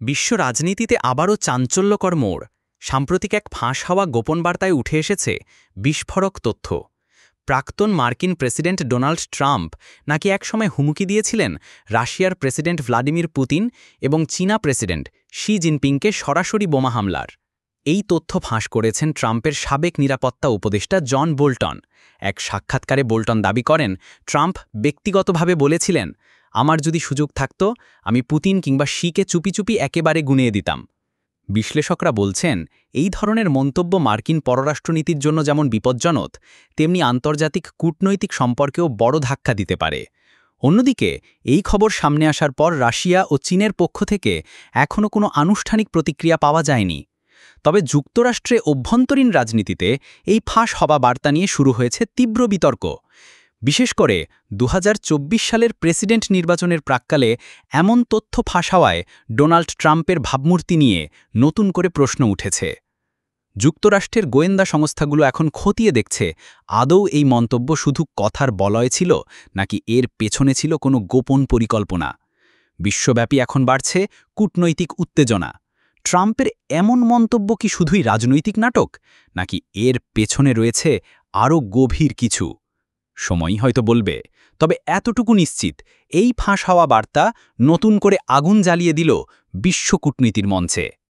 বিশ্ব রাজনীতিতে আবারও চাঞ্চল্যকর মোড়। সাম্প্রতিক এক ফাঁস হওয়া গোপন বার্তায় উঠে এসেছে বিস্ফোরক তথ্য। প্রাক্তন মার্কিন প্রেসিডেন্ট ডোনাল্ড ট্রাম্প নাকি একসময় হুমকি দিয়েছিলেন রাশিয়ার প্রেসিডেন্ট ভ্লাদিমির পুতিন এবং চীনা প্রেসিডেন্ট শি জিনপিংকে সরাসরি বোমা হামলার। এই তথ্য ফাঁস করেছেন ট্রাম্পের সাবেক নিরাপত্তা উপদেষ্টা জন বোল্টন। এক সাক্ষাৎকারে বোল্টন দাবি করেন, ট্রাম্প ব্যক্তিগতভাবে বলেছিলেন, আমার যদি সুযোগ থাকত আমি পুতিন কিংবা শিকে চুপি চুপি একেবারে গুনিয়ে দিতাম। বিশ্লেষকরা বলছেন, এই ধরনের মন্তব্য মার্কিন পররাষ্ট্রনীতির জন্য যেমন বিপজ্জনক, তেমনি আন্তর্জাতিক কূটনৈতিক সম্পর্কেও বড় ধাক্কা দিতে পারে। অন্যদিকে এই খবর সামনে আসার পর রাশিয়া ও চীনের পক্ষ থেকে এখনও কোনো আনুষ্ঠানিক প্রতিক্রিয়া পাওয়া যায়নি। তবে যুক্তরাষ্ট্রে অভ্যন্তরীণ রাজনীতিতে এই ফাঁস হওয়া বার্তা নিয়ে শুরু হয়েছে তীব্র বিতর্ক। বিশেষ করে ২০২৪ সালের প্রেসিডেন্ট নির্বাচনের প্রাক্কালে এমন তথ্য ফাঁস হওয়ায় ডোনাল্ড ট্রাম্পের ভাবমূর্তি নিয়ে নতুন করে প্রশ্ন উঠেছে। যুক্তরাষ্ট্রের গোয়েন্দা সংস্থাগুলো এখন খতিয়ে দেখছে, আদৌ এই মন্তব্য শুধু কথার বলয় ছিল নাকি এর পেছনে ছিল কোনো গোপন পরিকল্পনা। বিশ্বব্যাপী এখন বাড়ছে কূটনৈতিক উত্তেজনা। ট্রাম্পের এমন মন্তব্য কি শুধুই রাজনৈতিক নাটক, নাকি এর পেছনে রয়েছে আরও গভীর কিছু? সময়ই হয়তো বলবে। তবে এতটুকু নিশ্চিত, এই ফাঁস হওয়া বার্তা নতুন করে আগুন জ্বালিয়ে দিল বিশ্ব কূটনীতির মঞ্চে।